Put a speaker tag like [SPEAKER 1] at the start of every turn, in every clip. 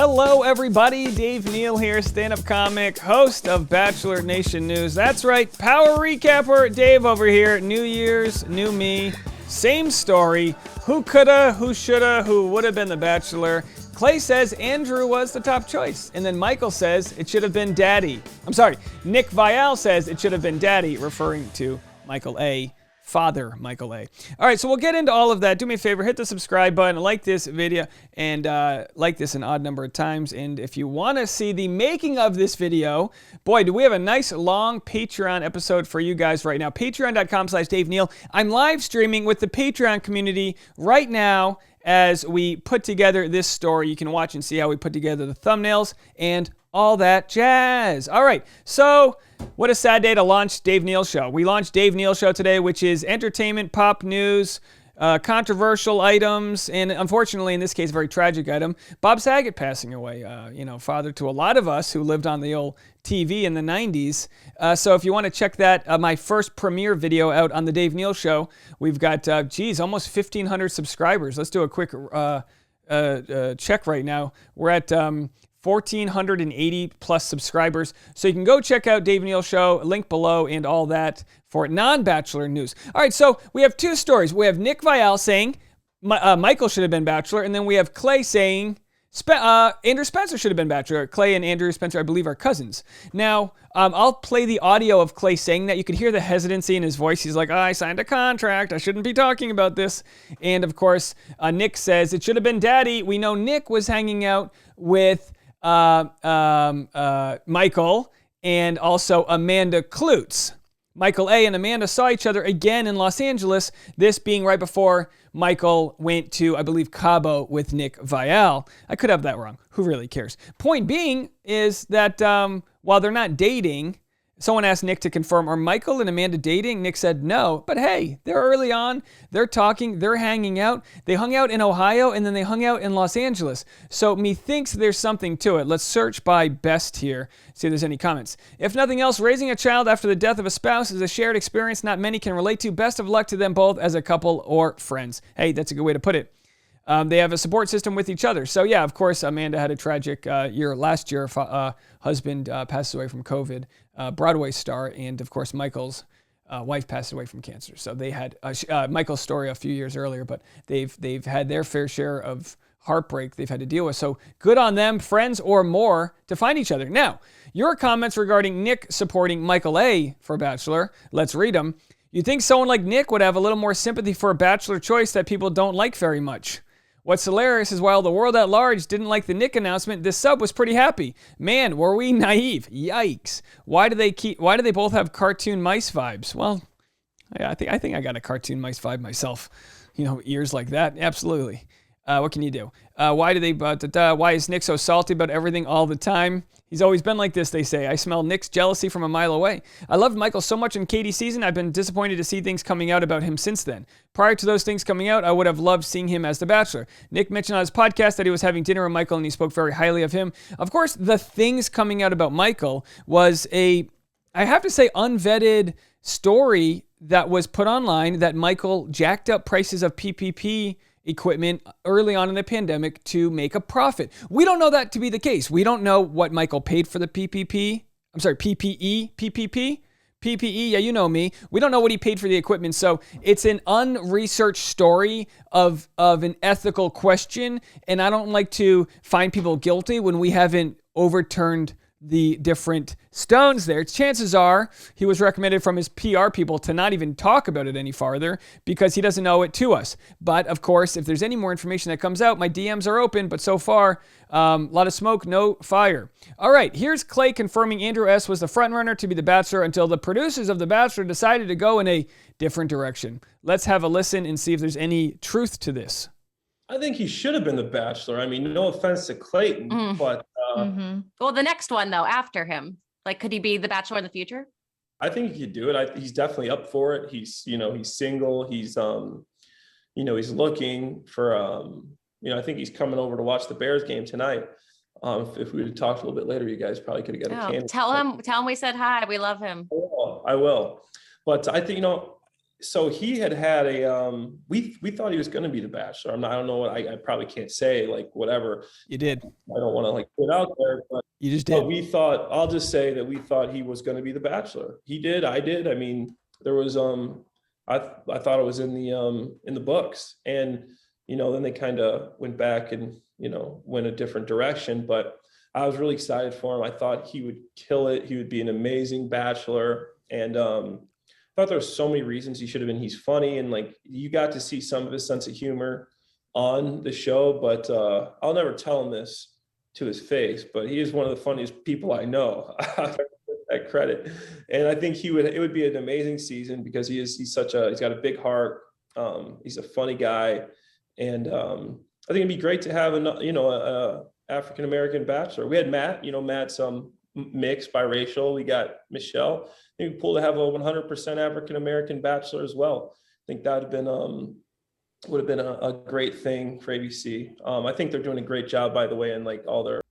[SPEAKER 1] Hello, everybody. Dave Neal here, stand-up comic, host of Bachelor Nation News. That's right, power recapper Dave over here. New Year's, new me, same story. Who coulda, who shoulda, who would have been the Bachelor? Clay says Andrew was the top choice. And then Michael says it should have been Daddy. Nick Viall says it should have been Daddy, referring to Michael A. Father Michael A. All right, so we'll get into all of that. Do me a favor, hit the subscribe button, like this video, and like this an odd number of times. And if you want to see the making of this video, boy, do we have a nice long Patreon episode for you guys right now. Patreon.com/Dave Neal. I'm live streaming with the Patreon community right now as we put together this story. You can watch and see how we put together the thumbnails and all that jazz. All right, so what a sad day to launch Dave Neal Show. We launched Dave Neal Show today, which is entertainment, pop news, controversial items, and unfortunately, in this case, a very tragic item, Bob Saget passing away, father to a lot of us who lived on the old TV in the 90s. So if you want to check that, my first premiere video out on the Dave Neal Show, we've got, almost 1,500 subscribers. Let's do a quick check right now. We're at 1,480 plus subscribers. So you can go check out Dave Neal Show, link below, and all that for non-Bachelor news. All right, so we have two stories. We have Nick Viall saying Michael should have been Bachelor, and then we have Clay saying Andrew Spencer should have been Bachelor. Clay and Andrew Spencer, I believe, are cousins. Now, I'll play the audio of Clay saying that. You could hear the hesitancy in his voice. He's like, I signed a contract. I shouldn't be talking about this. And, of course, Nick says it should have been Daddy. We know Nick was hanging out with Michael and also Amanda Klutz. Michael A. and Amanda saw each other again in Los Angeles, this being right before Michael went to, I believe, Cabo with Nick Viall. I could have that wrong. Who really cares? Point being is that while they're not dating, someone asked Nick to confirm, are Michael and Amanda dating? Nick said no, but hey, they're early on. They're talking. They're hanging out. They hung out in Ohio, and then they hung out in Los Angeles. So methinks there's something to it. Let's search by best here, see if there's any comments. If nothing else, raising a child after the death of a spouse is a shared experience not many can relate to. Best of luck to them both as a couple or friends. Hey, that's a good way to put it. They have a support system with each other. So, yeah, of course, Amanda had a tragic year. Last year, husband passed away from COVID, Broadway star. And, of course, Michael's wife passed away from cancer. So they had Michael's story a few years earlier, but they've had their fair share of heartbreak they've had to deal with. So good on them, friends or more, to find each other. Now, your comments regarding Nick supporting Michael A. for Bachelor, let's read them. You think someone like Nick would have a little more sympathy for a Bachelor choice that people don't like very much? What's hilarious is while the world at large didn't like the Nick announcement, this sub was pretty happy. Man, were we naive? Yikes. Why do they both have cartoon mice vibes? Well, I think I got a cartoon mice vibe myself. Ears like that. Absolutely. What can you do? Why is Nick so salty about everything all the time? He's always been like this, they say. I smell Nick's jealousy from a mile away. I loved Michael so much in Katie's season, I've been disappointed to see things coming out about him since then. Prior to those things coming out, I would have loved seeing him as the Bachelor. Nick mentioned on his podcast that he was having dinner with Michael and he spoke very highly of him. Of course, the things coming out about Michael was I have to say, unvetted story that was put online that Michael jacked up prices of PPP equipment early on in the pandemic to make a profit. We don't know that to be the case. We don't know what Michael paid for the PPP. PPE. Yeah, you know me. We don't know what he paid for the equipment. So it's an unresearched story of an ethical question. And I don't like to find people guilty when we haven't overturned the different stones there. Chances are he was recommended from his PR people to not even talk about it any farther because he doesn't owe it to us. But of course, if there's any more information that comes out, my DMs are open. But so far, a lot of smoke, no fire. All right, here's Clay confirming Andrew S. was the frontrunner to be the Bachelor until the producers of The Bachelor decided to go in a different direction. Let's have a listen and see if there's any truth to this.
[SPEAKER 2] I think he should have been the Bachelor. I mean, no offense to Clayton, but...
[SPEAKER 3] Well, the next one, though, after him, could he be the Bachelor in the future?
[SPEAKER 2] I think he could do it. He's definitely up for it. He's single. He's, he's looking for, I think he's coming over to watch the Bears game tonight. If we had talked a little bit later, you guys probably could have got a candy.
[SPEAKER 3] Tell him we said hi. We love him.
[SPEAKER 2] I will. But I think, so he had a we thought he was going to be the Bachelor. I don't know what I probably can't say like whatever.
[SPEAKER 1] You did.
[SPEAKER 2] I don't want to like put out there, but
[SPEAKER 1] You just did.
[SPEAKER 2] we thought, I'll just say that we thought he was going to be the Bachelor. He did. I did. I mean, there was I thought it was in the books, and then they kind of went back and went a different direction. But I was really excited for him. I thought he would kill it. He would be an amazing Bachelor, and I thought there were so many reasons he should have been. He's funny, and like you got to see some of his sense of humor on the show. But I'll never tell him this to his face, but he is one of the funniest people I know. That credit, and I think it would be an amazing season because he's got a big heart. He's a funny guy, and I think it'd be great to have a African American Bachelor. We had Matt. Matt's mixed biracial. We got Michelle. I think it'd be cool to have a 100% African American Bachelor as well. I think that would have been a great thing for ABC. I think they're doing a great job, by the way, and like all their.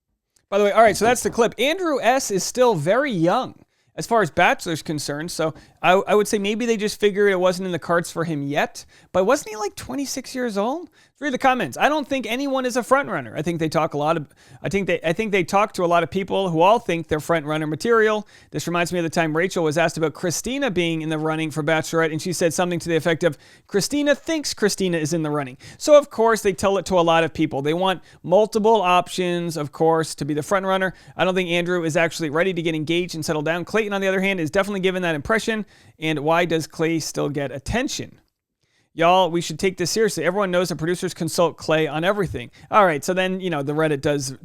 [SPEAKER 1] By the way, all right, so that's the clip. Andrew S. is still very young as far as Bachelor's concerned, so I would say maybe they just figured it wasn't in the cards for him yet, but wasn't he like 26 years old? Read the comments. I don't think anyone is a front runner. I think they talk I think they talk to a lot of people who all think they're front runner material. This reminds me of the time Rachel was asked about Christina being in the running for Bachelorette, and she said something to the effect of, Christina thinks Christina is in the running. So of course they tell it to a lot of people. They want multiple options, of course, to be the front runner. I don't think Andrew is actually ready to get engaged and settle down. Clayton, on the other hand, is definitely given that impression. And why does Clay still get attention? Y'all, we should take this seriously. Everyone knows the producers consult Clay on everything. All right, so then, the Reddit does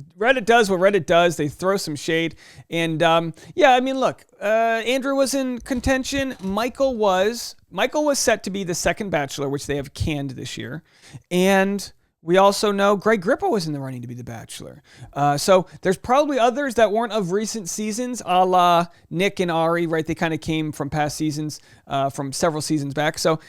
[SPEAKER 1] what Reddit does. They throw some shade. And, look, Andrew was in contention. Michael was set to be the second Bachelor, which they have canned this year. And we also know Greg Grippo was in the running to be the Bachelor. So there's probably others that weren't of recent seasons, a la Nick and Ari, right? They kind of came from past seasons, from several seasons back. So,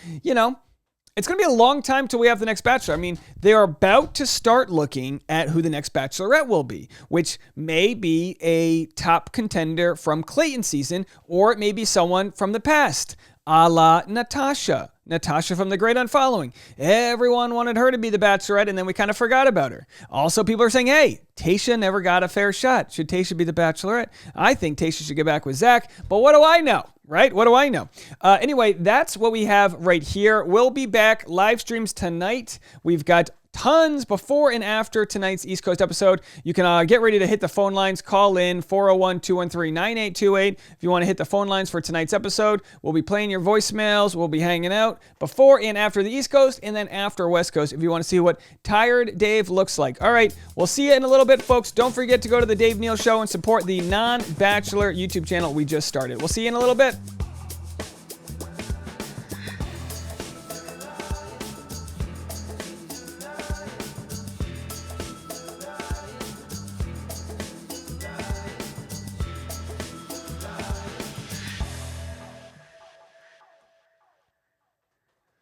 [SPEAKER 1] it's going to be a long time till we have the next Bachelor. I mean, they're about to start looking at who the next Bachelorette will be, which may be a top contender from Clayton's season, or it may be someone from the past, a la Natasha. Natasha from The Great Unfollowing. Everyone wanted her to be the Bachelorette, and then we kind of forgot about her. Also, people are saying, hey, Tayshia never got a fair shot. Should Tayshia be the Bachelorette? I think Tayshia should get back with Zach, but what do I know? Right? What do I know? Anyway, that's what we have right here. We'll be back live streams tonight. We've got tons before and after tonight's East Coast episode. You can get ready to hit the phone lines. Call in 401-213-9828 if you want to hit the phone lines for tonight's episode. We'll be playing your voicemails. We'll be hanging out before and after the East Coast, and then after West Coast if you want to see what Tired Dave looks like. All right, we'll see you in a little bit, folks. Don't forget to go to the Dave Neal Show and support the non-Bachelor YouTube channel we just started. We'll see you in a little bit.